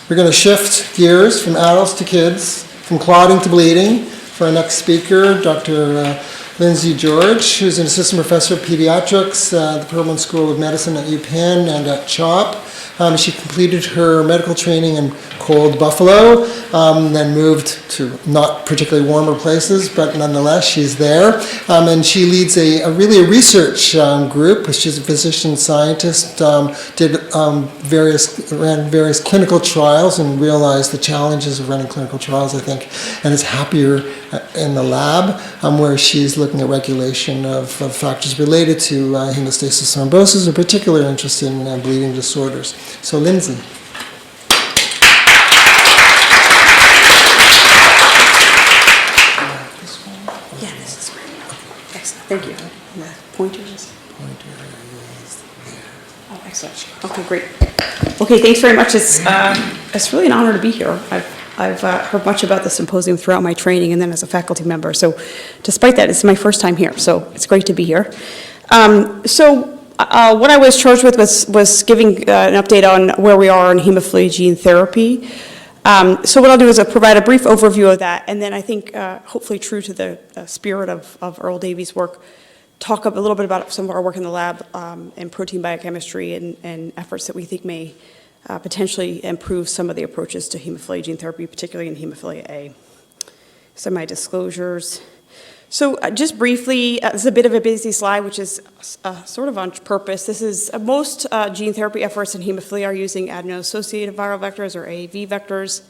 We're going to shift gears from adults to kids, from clotting to bleeding. For our next speaker, Dr. Lindsey George, who's an assistant professor of pediatrics at the Perelman School of Medicine at UPenn and at CHOP. She completed her medical training in cold Buffalo, then moved to not particularly warmer places, but nonetheless she's there. And she leads a research group. She's a physician scientist, ran various clinical trials and realized the challenges of running clinical trials, I think, and is happier in the lab, where she's looking at regulation of factors related to hemostasis thrombosis, in particular interested in bleeding disorders. So, Lindsey. Yeah, this is great. Excellent. Thank you. And the pointer is there. Oh, excellent. Okay, great. Okay, thanks very much. It's really an honor to be here. I've heard much about the symposium throughout my training and then as a faculty member. So despite that, it's my first time here. So it's great to be here. What I was charged with was giving an update on where we are in hemophilia gene therapy. So what I'll do is I'll provide a brief overview of that, and then I think, hopefully true to the spirit of Earl Davie's work, talk a little bit about some of our work in the lab in protein biochemistry and efforts that we think may potentially improve some of the approaches to hemophilia gene therapy, particularly in hemophilia A. So my disclosures. So just briefly, this is a bit of a busy slide, which is sort of on purpose. This is most gene therapy efforts in hemophilia are using adeno-associated viral vectors, or AAV vectors,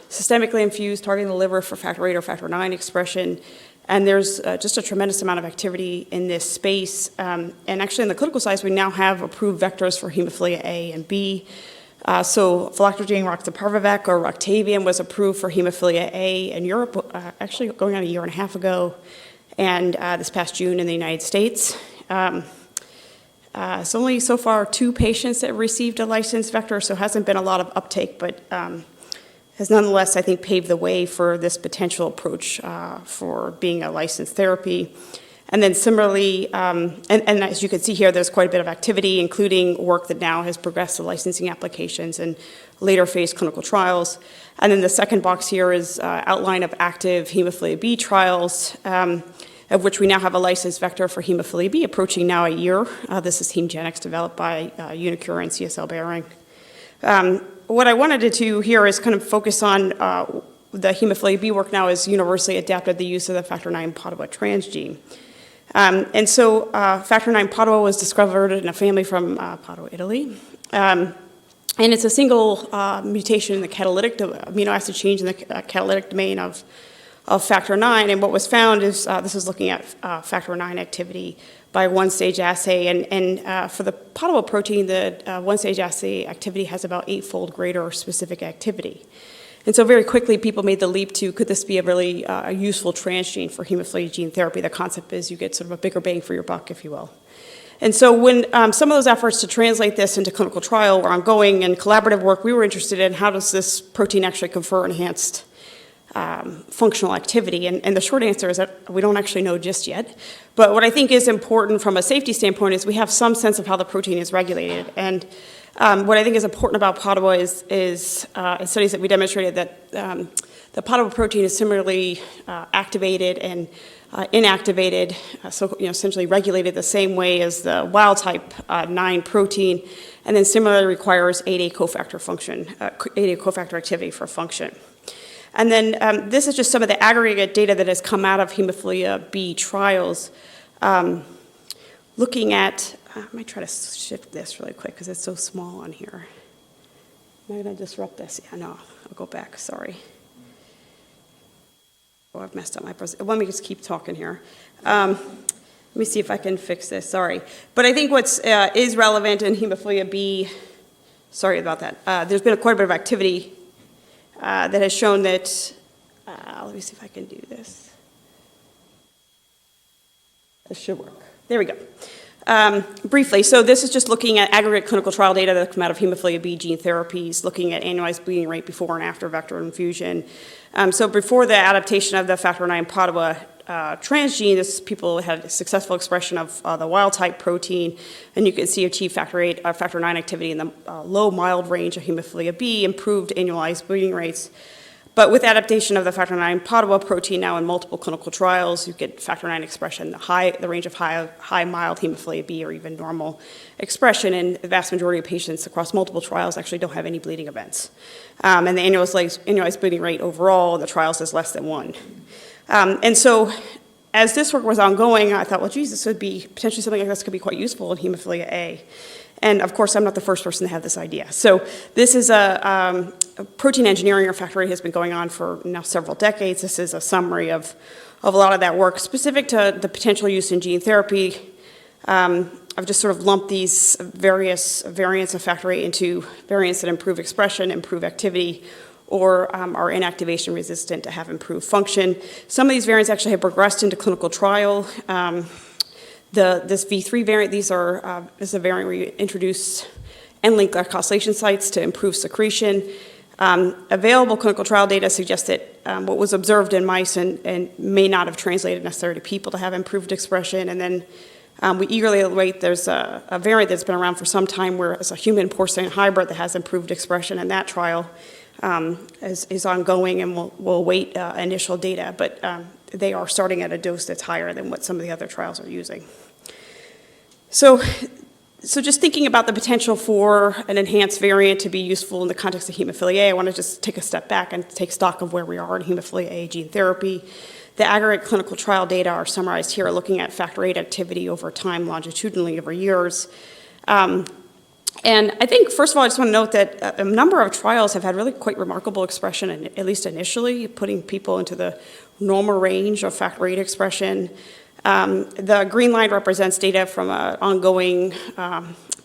systemically infused, targeting the liver for factor VIII or factor IX expression. And there's just a tremendous amount of activity in this space. And actually, in the clinical side, we now have approved vectors for hemophilia A and B. So Flactrogene roxaparvovec, or Roctavian, was approved for hemophilia A in Europe, actually going on a year and a half ago, and this past June in the United States. It's only so far 2 patients that have received a licensed vector, so it hasn't been a lot of uptake, but has nonetheless, I think, paved the way for this potential approach for being a licensed therapy. And then similarly, and as you can see here, there's quite a bit of activity, including work that now has progressed to licensing applications and later phase clinical trials. And then the second box here is outline of active hemophilia B trials, of which we now have a licensed vector for hemophilia B, approaching now a year. This is HemGenix, developed by Unicure and CSL Behring. What I wanted to do here is kind of focus on the hemophilia B work now is universally adapted the use of the factor IX Padua transgene. And so factor IX Padua was discovered in a family from Padua, Italy. And it's a single mutation in the catalytic amino acid change in the catalytic domain of factor IX. And what was found is, this is looking at factor IX activity by one-stage assay. And for the Padua protein, the one-stage assay activity has about 8-fold greater specific activity. And so very quickly, people made the leap to, could this be a really useful transgene for hemophilia gene therapy? The concept is you get sort of a bigger bang for your buck, if you will. And so when some of those efforts to translate this into clinical trial were ongoing and collaborative work, we were interested in how does this protein actually confer enhanced functional activity? And the short answer is that we don't actually know just yet. But what I think is important from a safety standpoint is we have some sense of how the protein is regulated. And what I think is important about Padua is in studies that we demonstrated that the Padua protein is similarly activated and inactivated, so essentially regulated the same way as the wild type 9 protein, and then similarly requires 8A cofactor function, 8A cofactor activity for function. And then this is just some of the aggregate data that has come out of hemophilia B trials, looking at. I might try to shift this really quick because it's so small on here. Am I going to disrupt this? Yeah, no, I'll go back, sorry. Oh, I've messed up my presentation. Let me just keep talking here. Let me see if I can fix this, sorry. But I think what's is relevant in hemophilia B, sorry about that. There's been quite a bit of activity that has shown that, let me see if I can do this. This should work. There we go. Briefly, so this is just looking at aggregate clinical trial data that come out of hemophilia B gene therapies, looking at annualized bleeding rate before and after vector infusion. So before the adaptation of the factor IX Padua transgene, people had successful expression of the wild-type protein, and you can see achieve factor IX activity in the low, mild range of hemophilia B, improved annualized bleeding rates. But with adaptation of the factor IX POTOA protein now in multiple clinical trials, you get factor IX expression, the range of high, mild hemophilia B, or even normal expression, and the vast majority of patients across multiple trials actually don't have any bleeding events. And the annualized bleeding rate overall in the trials is less than 1. And so as this work was ongoing, I thought, well, geez, this would be potentially something like this could be quite useful in hemophilia A. And of course, I'm not the first person to have this idea. So this is a protein engineering or factor VIII has been going on for now several decades. This is a summary of a lot of that work specific to the potential use in gene therapy. I've just sort of lumped these various variants of factor VIII into variants that improve expression, improve activity, or are inactivation resistant to have improved function. Some of these variants actually have progressed into clinical trial. This V3 variant, this is a variant where you introduce end-link glycosylation sites to improve secretion. Available clinical trial data suggests that what was observed in mice and may not have translated necessarily to people to have improved expression. And then we eagerly await, there's a variant that's been around for some time where it's a human porcine hybrid that has improved expression, and that trial is ongoing, and we'll await initial data, but they are starting at a dose that's higher than what some of the other trials are using. So just thinking about the potential for an enhanced variant to be useful in the context of hemophilia A, I want to just take a step back and take stock of where we are in hemophilia A gene therapy. The aggregate clinical trial data are summarized here, looking at factor VIII activity over time, longitudinally over years. And I think, first of all, I just want to note that a number of trials have had really quite remarkable expression, at least initially, putting people into the normal range of factor VIII expression. The green line represents data from an ongoing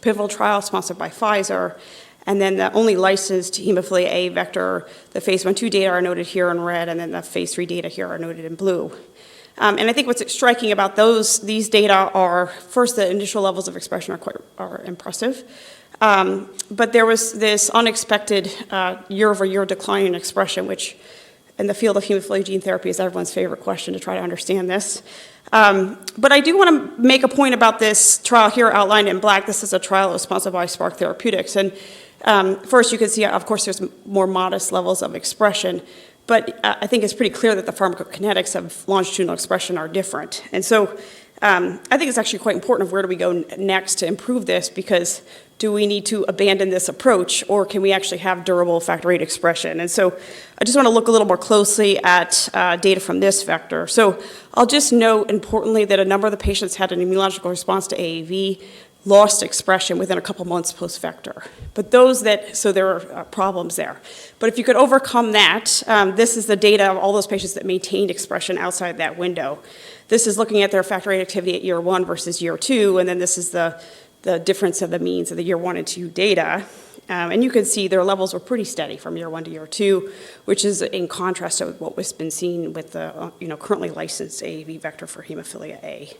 pivotal trial sponsored by Pfizer. And then the only licensed hemophilia A vector, the phase 1/2 data are noted here in red, and then the phase 3 data here are noted in blue. And I think what's striking about these data are, first, the initial levels of expression are impressive. But there was this unexpected year-over-year decline in expression, which in the field of hemophilia gene therapy is everyone's favorite question to try to understand this. But I do want to make a point about this trial here outlined in black. This is a trial that was sponsored by Spark Therapeutics. And first, you can see, of course, there's more modest levels of expression. But I think it's pretty clear that the pharmacokinetics of longitudinal expression are different. And so I think it's actually quite important of where do we go next to improve this, because do we need to abandon this approach, or can we actually have durable factor VIII expression? And so I just want to look a little more closely at data from this vector. So I'll just note importantly that a number of the patients had an immunological response to AAV, lost expression within a couple months post-vector. But so there are problems there. But if you could overcome that, this is the data of all those patients that maintained expression outside that window. This is looking at their factor VIII activity at year 1 versus year 2, and then this is the difference of the means of the year 1 and 2 data. And you can see their levels were pretty steady from year 1 to year 2, which is in contrast to what was been seen with the currently licensed AAV vector for hemophilia A.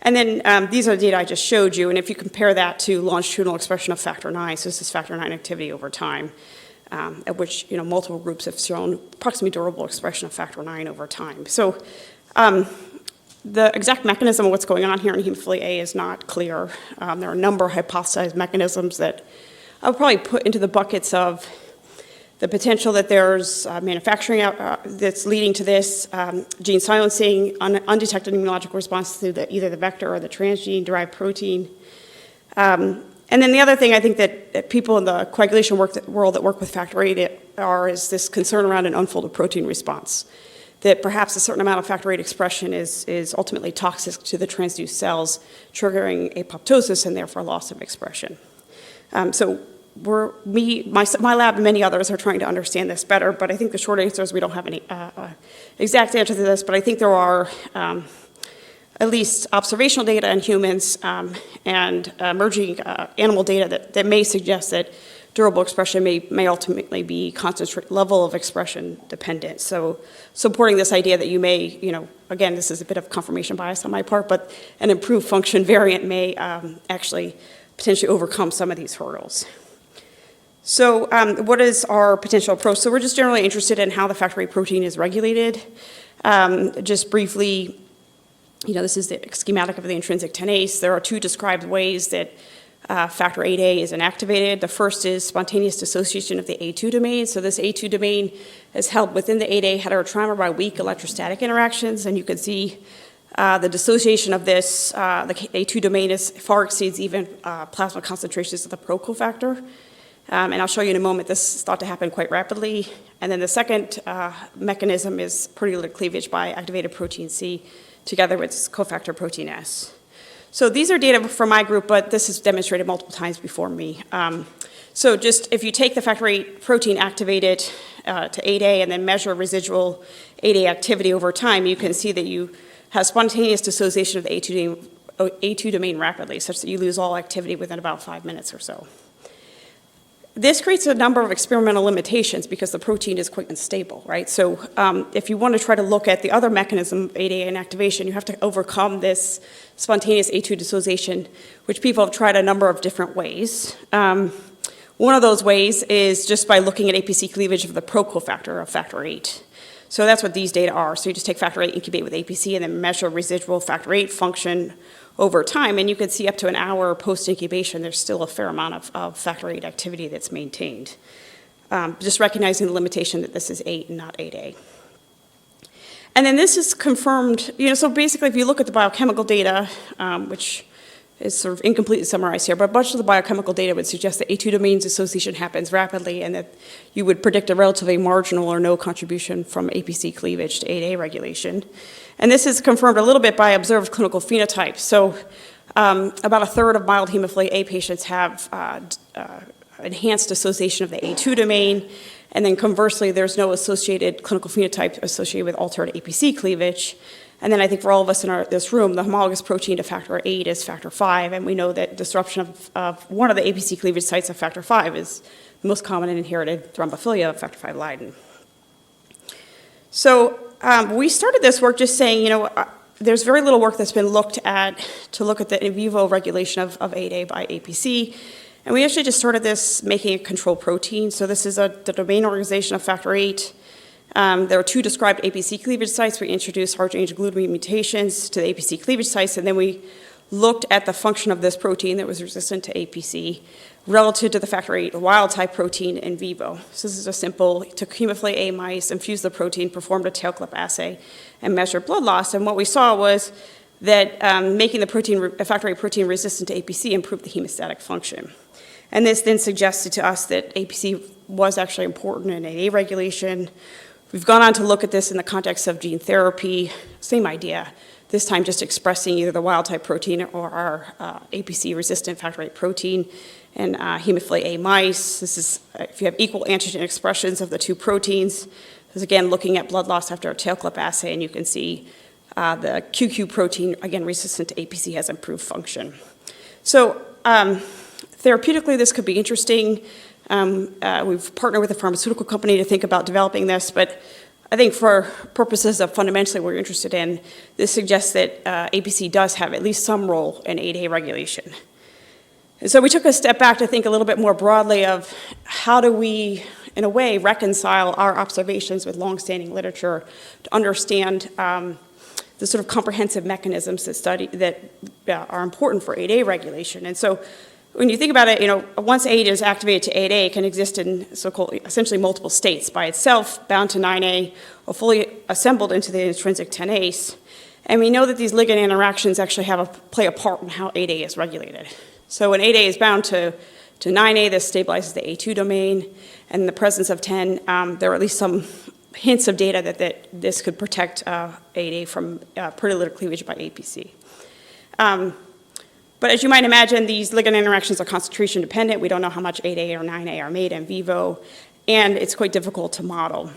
And then these are the data I just showed you, and if you compare that to longitudinal expression of factor IX, so this is factor IX activity over time, at which multiple groups have shown approximately durable expression of factor IX over time. So the exact mechanism of what's going on here in hemophilia A is not clear. There are a number of hypothesized mechanisms that I would probably put into the buckets of the potential that there's manufacturing that's leading to this, gene silencing, undetected immunological response to either the vector or the transgene-derived protein. And then the other thing I think that people in the coagulation world that work with factor VIII is this concern around an unfolded protein response, that perhaps a certain amount of factor VIII expression is ultimately toxic to the transduced cells, triggering apoptosis and therefore loss of expression. So my lab and many others are trying to understand this better, but I think the short answer is we don't have any exact answer to this, but I think there are at least observational data in humans and emerging animal data that may suggest that durable expression may ultimately be level of expression dependent. So supporting this idea that you may, again, this is a bit of confirmation bias on my part, but an improved function variant may actually potentially overcome some of these hurdles. So what is our potential approach? So we're just generally interested in how the factor VIII protein is regulated. Just briefly, this is the schematic of the intrinsic tenase. There are two described ways that factor VIIIa is inactivated. The first is spontaneous dissociation of the A2 domain. So this A2 domain is held within the VIIIa heterotrimer by weak electrostatic interactions, and you can see the dissociation of this, the A2 domain far exceeds even plasma concentrations of the pro-cofactor. And I'll show you in a moment, this is thought to happen quite rapidly. And then the second mechanism is proteolytic cleavage by activated protein C together with cofactor protein S. So these are data from my group, but this is demonstrated multiple times before me. So just if you take the factor VIII protein activated to 8A and then measure residual 8A activity over time, you can see that you have spontaneous dissociation of the A2 domain rapidly, such that you lose all activity within about 5 minutes or so. This creates a number of experimental limitations because the protein is quite unstable, right? So if you want to try to look at the other mechanism of 8A inactivation, you have to overcome this spontaneous A2 dissociation, which people have tried a number of different ways. One of those ways is just by looking at APC cleavage of the pro-cofactor of factor VIII. So that's what these data are. So you just take factor VIII, incubate with APC, and then measure residual factor VIII function over time, and you can see up to an hour post-incubation, there's still a fair amount of factor VIII activity that's maintained. Just recognizing the limitation that this is 8 and not 8A. And then this is confirmed, so basically if you look at the biochemical data, which is sort of incompletely summarized here, but much of the biochemical data would suggest that A2 domain dissociation happens rapidly and that you would predict a relatively marginal or no contribution from APC cleavage to 8A regulation. And this is confirmed a little bit by observed clinical phenotypes. So about a third of mild hemophilia A patients have enhanced dissociation of the A2 domain, and then conversely, there's no associated clinical phenotype associated with altered APC cleavage. And then I think for all of us in this room, the homologous protein to factor VIII is factor V, and we know that disruption of one of the APC cleavage sites of factor V is the most common and inherited thrombophilia of factor V Leiden. So we started this work just saying, there's very little work that's been looked at to look at the in vivo regulation of 8A by APC. And we actually just started this making a control protein. So this is the domain organization of factor VIII. There are two described APC cleavage sites. We introduced hard-to-change glutamine mutations to the APC cleavage sites, and then we looked at the function of this protein that was resistant to APC relative to the factor VIII wild-type protein in vivo. So this is a simple, took hemophilia A mice, infused the protein, performed a tail clip assay, and measured blood loss. And what we saw was that making the factor VIII protein resistant to APC improved the hemostatic function. And this then suggested to us that APC was actually important in AA regulation. We've gone on to look at this in the context of gene therapy, same idea, this time just expressing either the wild-type protein or our APC-resistant factor VIII protein in hemophilia A mice. This is, if you have equal antigen expressions of the two proteins, this is again looking at blood loss after a tail clip assay, and you can see the QQ protein, again resistant to APC, has improved function. So therapeutically, this could be interesting. We've partnered with a pharmaceutical company to think about developing this, but I think for purposes of fundamentally what we're interested in, this suggests that APC does have at least some role in 8A regulation. And so we took a step back to think a little bit more broadly of how do we, in a way, reconcile our observations with longstanding literature to understand the sort of comprehensive mechanisms that are important for 8A regulation. And so when you think about it, once 8 is activated to 8A, it can exist in so-called essentially multiple states by itself, bound to 9A, or fully assembled into the intrinsic tenase. And we know that these ligand interactions actually play a part in how 8A is regulated. So when 8A is bound to 9A, this stabilizes the A2 domain. And in the presence of 10, there are at least some hints of data that this could protect 8A from proteolytic cleavage by APC. But as you might imagine, these ligand interactions are concentration dependent. We don't know how much 8A or 9A are made in vivo, and it's quite difficult to model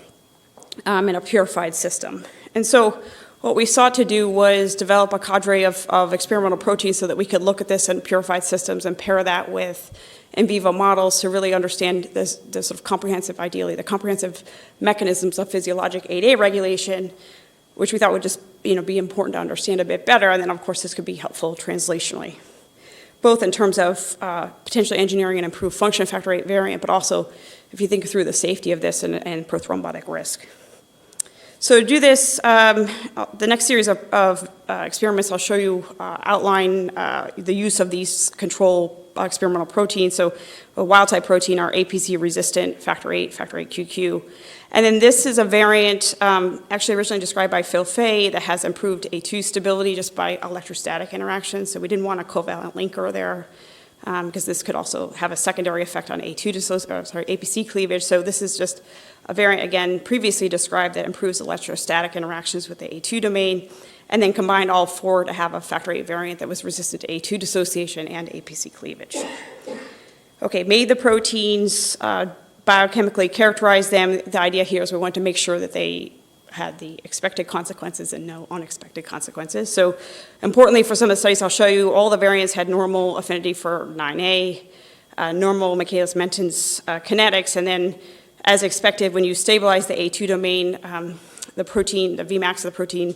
in a purified system. And so what we sought to do was develop a cadre of experimental proteins so that we could look at this in purified systems and pair that with in vivo models to really understand the sort of comprehensive, ideally, the comprehensive mechanisms of physiologic 8A regulation, which we thought would just be important to understand a bit better. And then, of course, this could be helpful translationally, both in terms of potentially engineering an improved function of factor VIII variant, but also if you think through the safety of this and prothrombotic risk. So to do this, the next series of experiments I'll show you outline the use of these control experimental proteins. So a wild-type protein, our APC-resistant factor VIII QQ. And then this is a variant actually originally described by Phil Fay that has improved A2 stability just by electrostatic interactions. So we didn't want a covalent linker there because this could also have a secondary effect on APC cleavage. So this is just a variant, again, previously described that improves electrostatic interactions with the A2 domain, and then combined all four to have a factor VIII variant that was resistant to A2 dissociation and APC cleavage. Okay, made the proteins, biochemically characterized them. The idea here is we want to make sure that they had the expected consequences and no unexpected consequences. So importantly for some of the studies I'll show you, all the variants had normal affinity for 9A, normal Michaelis-Menten's kinetics, and then as expected, when you stabilize the A2 domain, the protein, the Vmax of the protein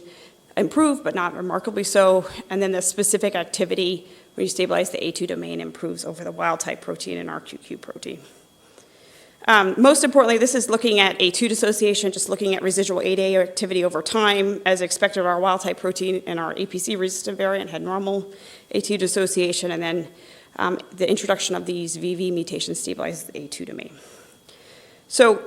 improved, but not remarkably so. And then the specific activity when you stabilize the A2 domain improves over the wild-type protein and our QQ protein. Most importantly, this is looking at A2 dissociation, just looking at residual 8A activity over time. As expected, our wild-type protein and our APC-resistant variant had normal A2 dissociation, and then the introduction of these VV mutations stabilized the A2 domain. So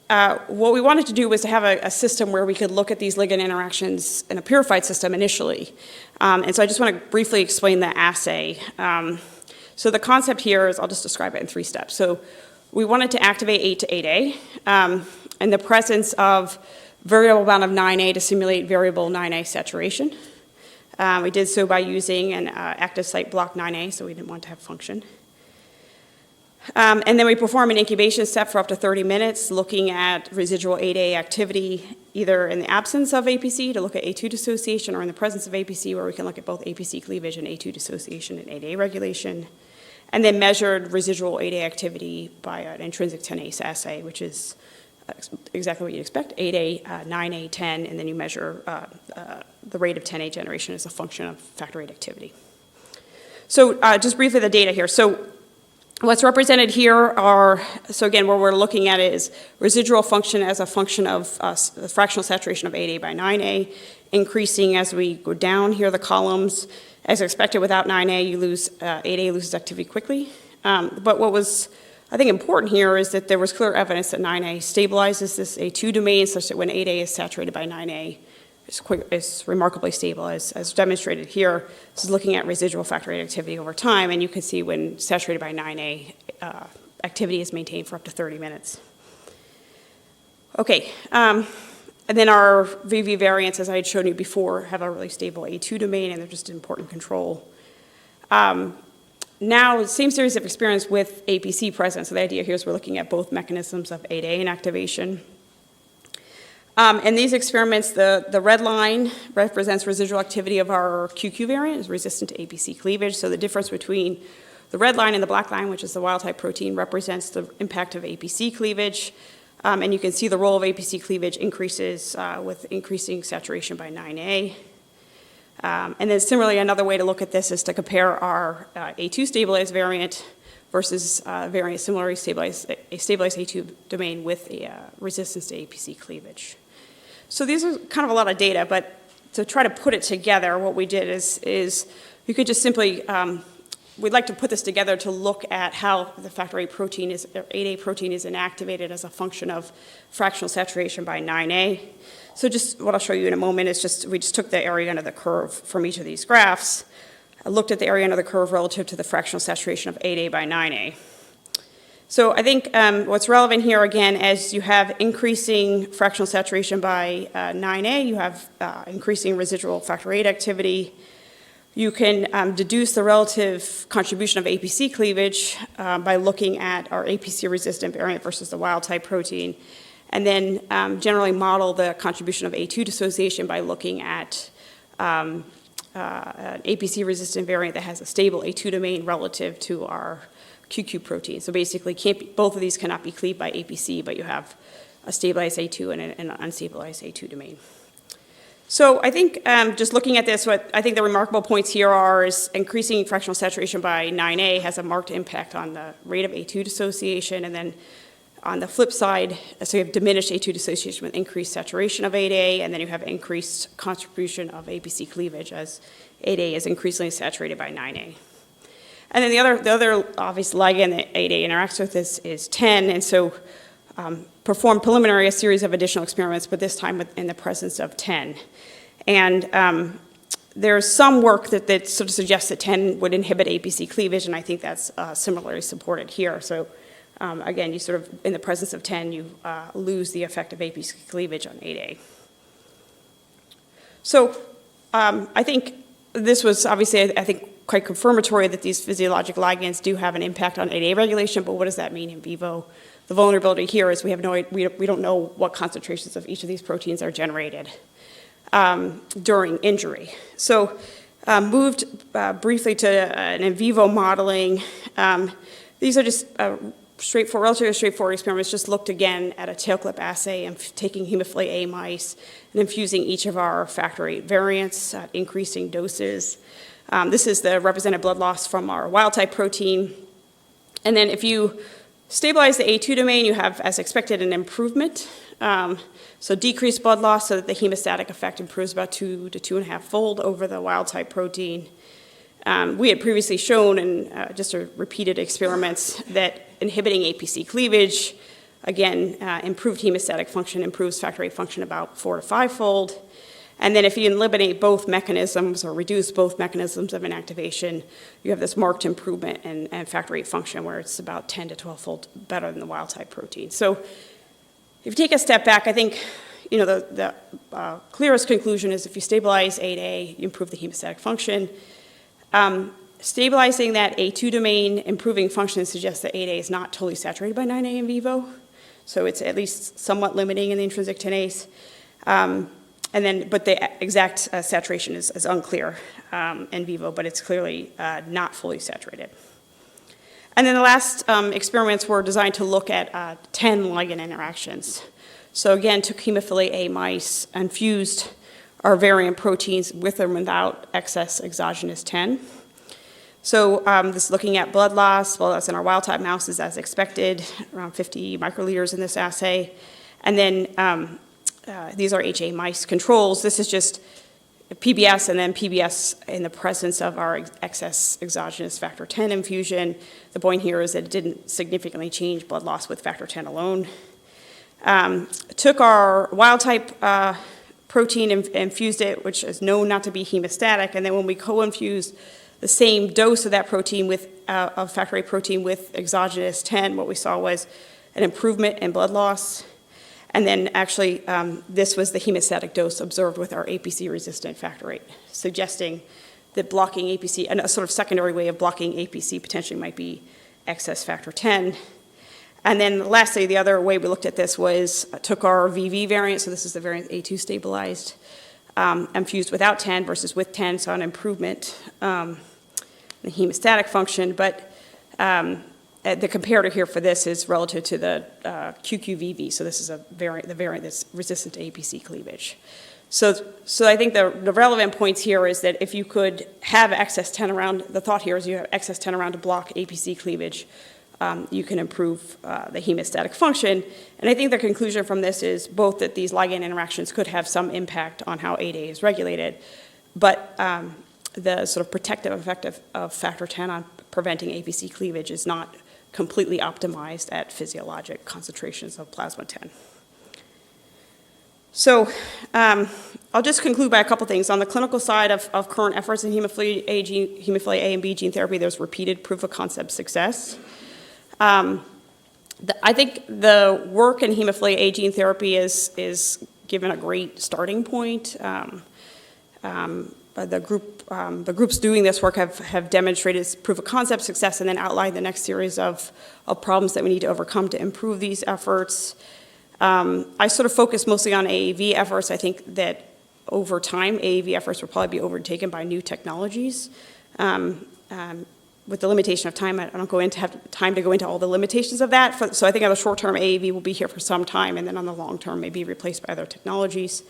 what we wanted to do was to have a system where we could look at these ligand interactions in a purified system initially. And so I just want to briefly explain the assay. So the concept here is, I'll just describe it in 3 steps. So we wanted to activate 8 to 8A in the presence of variable amount of 9A to simulate variable 9A saturation. We did so by using an active site block 9A, so we didn't want to have function. And then we perform an incubation step for up to 30 minutes, looking at residual 8A activity, either in the absence of APC to look at A2 dissociation, or in the presence of APC, where we can look at both APC cleavage and A2 dissociation and 8A regulation. And then measured residual 8A activity by an intrinsic 10A assay, which is exactly what you'd expect, 8A, 9A, 10, and then you measure the rate of 10A generation as a function of factor VIII activity. So just briefly the data here. So what's represented here are, so again, what we're looking at is residual function as a function of fractional saturation of 8A by 9A, increasing as we go down here the columns. As expected, without 9A, you lose 8A loses activity quickly. But what was, I think, important here is that there was clear evidence that 9A stabilizes this A2 domain, such that when 8A is saturated by 9A, it's remarkably stable, as demonstrated here. This is looking at residual factor VIII activity over time, and you can see when saturated by 9A, activity is maintained for up to 30 minutes. Okay. And then our VV variants, as I had shown you before, have a really stable A2 domain, and they're just an important control. Now, same series of experience with APC present. So the idea here is we're looking at both mechanisms of 8A inactivation. In these experiments, the red line represents residual activity of our QQ variant, is resistant to APC cleavage. So the difference between the red line and the black line, which is the wild-type protein, represents the impact of APC cleavage. And you can see the role of APC cleavage increases with increasing saturation by 9A. And then similarly, another way to look at this is to compare our A2 stabilized variant versus variant similarly stabilized, a stabilized A2 domain with a resistance to APC cleavage. So these are kind of a lot of data, but to try to put it together, what we did is you could just simply, we'd like to put this together to look at how the factor VIII protein is, or 8A protein is inactivated as a function of fractional saturation by 9A. So just what I'll show you in a moment is just, we just took the area under the curve from each of these graphs. I looked at the area under the curve relative to the fractional saturation of 8A by 9A. So I think what's relevant here, again, as you have increasing fractional saturation by 9A, you have increasing residual factor VIII activity. You can deduce the relative contribution of APC cleavage by looking at our APC-resistant variant versus the wild-type protein, and then generally model the contribution of A2 dissociation by looking at an APC-resistant variant that has a stable A2 domain relative to our QQ protein. So basically, both of these cannot be cleaved by APC, but you have a stabilized A2 and an unstabilized A2 domain. So I think just looking at this, what I think the remarkable points here are is increasing fractional saturation by 9A has a marked impact on the rate of A2 dissociation, and then On the flip side, so you have diminished A2 dissociation with increased saturation of 8A, and then you have increased contribution of APC cleavage as 8A is increasingly saturated by 9A. And then the other obvious ligand that 8A interacts with is 10, and so perform preliminary a series of additional experiments, but this time in the presence of 10. And there's some work that sort of suggests that 10 would inhibit APC cleavage, and I think that's similarly supported here. So again, you sort of, in the presence of 10, you lose the effect of APC cleavage on 8A. So I think this was obviously, I think, quite confirmatory that these physiologic ligands do have an impact on 8A regulation, but what does that mean in vivo? The vulnerability here is we don't know what concentrations of each of these proteins are generated during injury. So moved briefly to an in vivo modeling. These are just relatively straightforward experiments, just looked again at a tail clip assay and taking hemophilia A mice and infusing each of our factor VIII variants at increasing doses. This is the represented blood loss from our wild type protein. And then if you stabilize the A2 domain, you have, as expected, an improvement. So decreased blood loss so that the hemostatic effect improves about 2 to 2.5 fold over the wild type protein. We had previously shown in just repeated experiments that inhibiting APC cleavage, again, improved hemostatic function, improves factor VIII function about 4 to 5 fold. And then if you eliminate both mechanisms or reduce both mechanisms of inactivation, you have this marked improvement in factor VIII function where it's about 10 to 12 fold better than the wild type protein. So if you take a step back, I think the clearest conclusion is if you stabilize 8A, you improve the hemostatic function. Stabilizing that A2 domain, improving function suggests that 8A is not totally saturated by 9A in vivo, so it's at least somewhat limiting in the intrinsic tenase. But the exact saturation is unclear in vivo, but it's clearly not fully saturated. And then the last experiments were designed to look at 10 ligand interactions. So again, took hemophilia A mice and fused our variant proteins with or without excess exogenous 10. So this is looking at blood loss in our wild type mouses as expected, around 50 microliters in this assay. And then these are HA mice controls. This is just PBS and then PBS in the presence of our excess exogenous factor 10 infusion. The point here is that it didn't significantly change blood loss with factor 10 alone. Took our wild type protein and infused it, which is known not to be hemostatic, and then when we co-infused the same dose of that protein with of factor VIII protein with exogenous 10, what we saw was an improvement in blood loss. And then actually, this was the hemostatic dose observed with our APC-resistant factor VIII, suggesting that blocking APC, and a sort of secondary way of blocking APC potentially might be excess factor 10. And then lastly, the other way we looked at this was took our VV variant, so this is the variant A2 stabilized, and fused without 10 versus with 10, saw an improvement in the hemostatic function, but the comparator here for this is relative to the QQVV, so this is the variant that's resistant to APC cleavage. So I think the relevant points here is that if you could have excess 10 around, the thought here is you have excess 10 around to block APC cleavage, you can improve the hemostatic function. And I think the conclusion from this is both that these ligand interactions could have some impact on how 8A is regulated, but the sort of protective effect of factor 10 on preventing APC cleavage is not completely optimized at physiologic concentrations of plasma 10. So I'll just conclude by a couple things. On the clinical side of current efforts in hemophilia A and B gene therapy, there's repeated proof of concept success. I think the work in hemophilia A gene therapy is given a great starting point. The groups doing this work have demonstrated proof of concept success and then outlined the next series of problems that we need to overcome to improve these efforts. I sort of focus mostly on AAV efforts. I think that over time, AAV efforts will probably be overtaken by new technologies. With the limitation of time, I don't have time to go into all the limitations of that. So I think on the short term, AAV will be here for some time, and then on the long term, may be replaced by other technologies.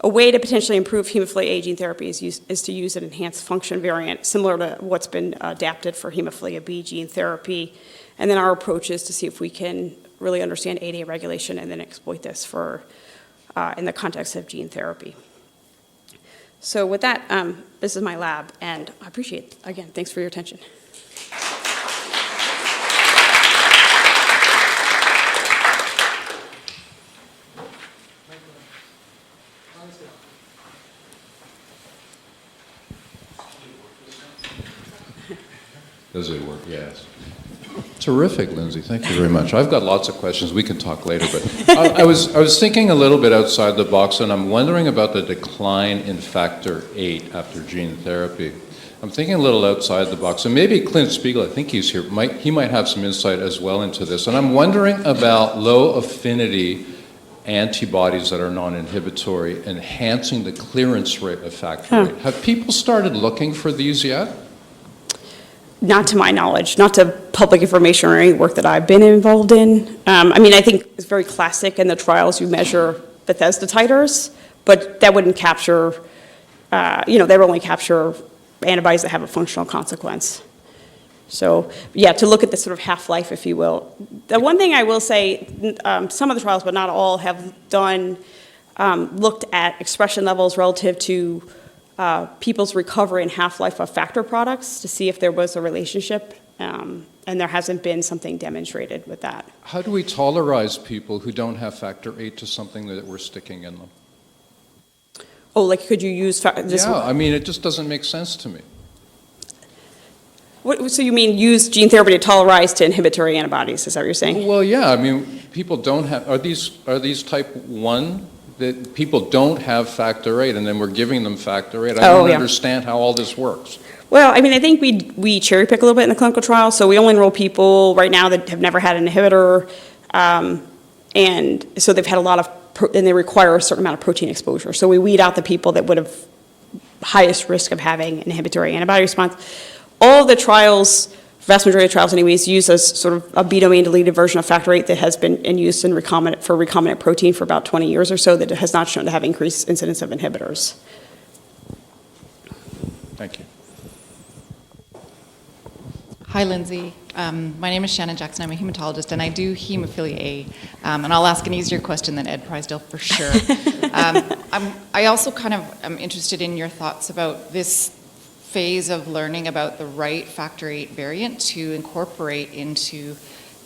A way to potentially improve hemophilia A gene therapy is to use an enhanced function variant, similar to what's been adapted for hemophilia B gene therapy. And then our approach is to see if we can really understand ADA regulation and then exploit this for, in the context of gene therapy. So with that, this is my lab, and I appreciate it. Again, thanks for your attention. Does it work? Yes. Terrific, Lindsey. Thank you very much. I've got lots of questions. We can talk later, but I was thinking a little bit outside the box, and I'm wondering about the decline in factor VIII after gene therapy. I'm thinking a little outside the box, and maybe Clint Spiegel, I think he's here, he might have some insight as well into this. And I'm wondering about low affinity antibodies that are non-inhibitory enhancing the clearance rate of factor VIII. Have people started looking for these yet? Not to my knowledge, not to public information or any work that I've been involved in. I mean, I think it's very classic in the trials you measure Bethesda titers, but that wouldn't capture, that would only capture antibodies that have a functional consequence. So, yeah, to look at the sort of half-life, if you will. The one thing I will say, some of the trials, but not all, have looked at expression levels relative to people's recovery and half-life of factor products to see if there was a relationship, and there hasn't been something demonstrated with that. How do we tolerize people who don't have factor VIII to something that we're sticking in them? Oh, like could you use... I mean, it just doesn't make sense to me. So you mean use gene therapy to tolerize to inhibitory antibodies, is that what you're saying? Well, yeah, I mean, people don't have... Are these type 1? That people don't have factor VIII, and then we're giving them factor VIII. I don't understand how all this works. Well, I mean, I think we cherry pick a little bit in the clinical trial, so we only enroll people right now that have never had an inhibitor, and so they've had a lot of, and they require a certain amount of protein exposure. So we weed out the people that would have highest risk of having an inhibitory antibody response. All of the trials, vast majority of trials anyways, use a sort of a B-domain deleted version of factor VIII that has been in use in recombinant protein for about 20 years or so that has not shown to have increased incidence of inhibitors. Thank you. Hi, Lindsey. My name is Shannon Jackson. I'm a hematologist, and I do hemophilia A. And I'll ask an easier question than Ed Prysdale for sure. I also kind of am interested in your thoughts about this phase of learning about the right factor VIII variant to incorporate into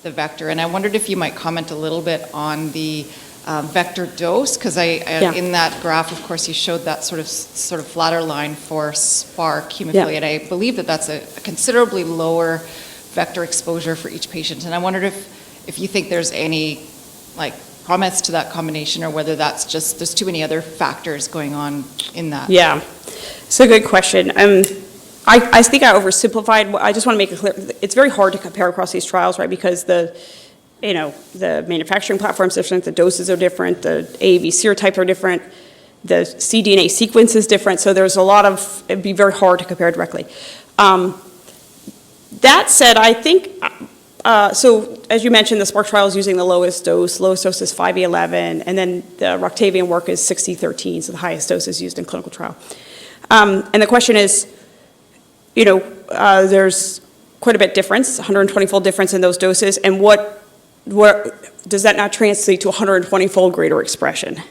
the vector. And I wondered if you might comment a little bit on the vector dose, because in that graph, of course, you showed that sort of flatter line for SPARC hemophilia, and I believe that that's a considerably lower vector exposure for each patient. And I wondered if you think there's any comments to that combination, or whether that's just there's too many other factors going on in that. Yeah, it's a good question. I think I oversimplified. I just want to make it clear. It's very hard to compare across these trials, right? Because the manufacturing platform's different, the doses are different, the AAV serotypes are different, the cDNA sequence is different. So there's it'd be very hard to compare directly. That said, I think, so as you mentioned, the SPARC trial is using the lowest dose. Lowest dose is 5E11, and then the Roctavian work is 6E13, so the highest dose is used in clinical trial. And the question is, there's quite a bit difference, 120-fold difference in those doses, and what does that not translate to 120-fold greater expression?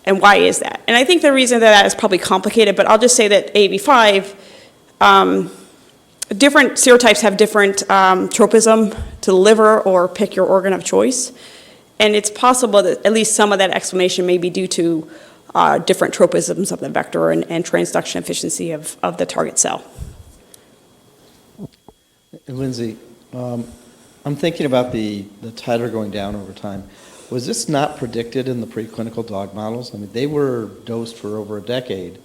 And why is that? And I think the reason that is probably complicated, but I'll just say that AAV5, different serotypes have different tropism to the liver, or pick your organ of choice. And it's possible that at least some of that explanation may be due to different tropisms of the vector and transduction efficiency of the target cell. Lindsey, I'm thinking about the titer going down over time. Was this not predicted in the preclinical dog models? I mean, they were dosed for over a decade.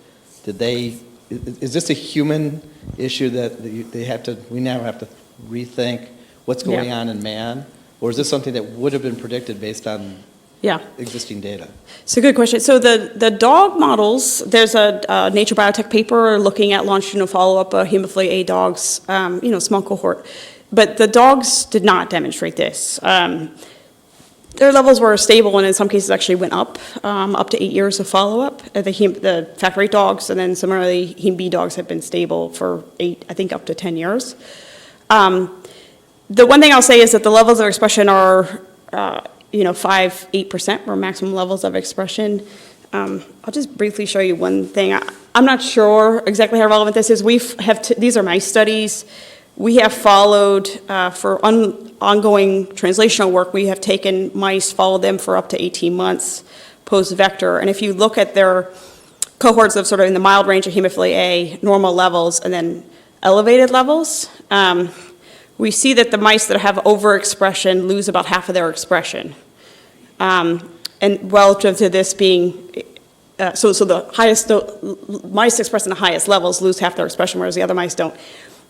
Is this a human issue that we now have to rethink what's going on in man? Or is this something that would have been predicted based on existing data? It's a good question. So the dog models, there's a Nature Biotech paper looking at longitudinal follow-up of hemophilia A dogs, small cohort. But the dogs did not demonstrate this. Their levels were stable, and in some cases actually went up to 8 years of follow-up. The factor VIII dogs, and then similarly, Hem B dogs have been stable for 8, I think up to 10 years. The one thing I'll say is that the levels of expression are, 5-8% were maximum levels of expression. I'll just briefly show you one thing. I'm not sure exactly how relevant this is. These are mice studies. We have followed, for ongoing translational work, we have taken mice, followed them for up to 18 months post-vector. And if you look at their cohorts of sort of in the mild range of hemophilia A, normal levels, and then elevated levels, we see that the mice that have overexpression lose about half of their expression. And relative to this being, so the mice expressing the highest levels lose half their expression, whereas the other mice don't.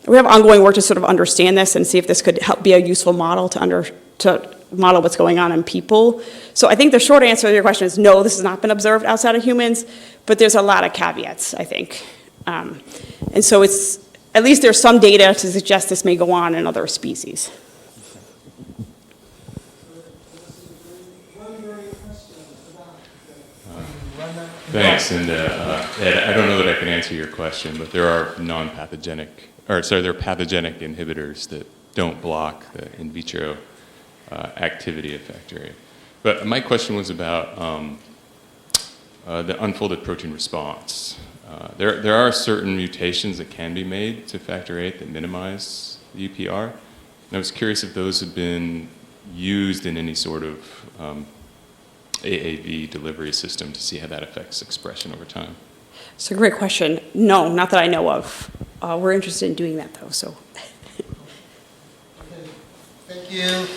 We have ongoing work to sort of understand this and see if this could help be a useful model to model what's going on in people. So I think the short answer to your question is no, this has not been observed outside of humans, but there's a lot of caveats, I think. And so at least there's some data to suggest this may go on in other species. Thanks, and Ed, I don't know that I can answer your question, but there are there are pathogenic inhibitors that don't block the in vitro activity of Factor VIII. But my question was about the unfolded protein response. There are certain mutations that can be made to Factor VIII that minimize the UPR, and I was curious if those have been used in any sort of AAV delivery system to see how that affects expression over time. It's a great question. No, not that I know of. We're interested in doing that, though, so. Thank you.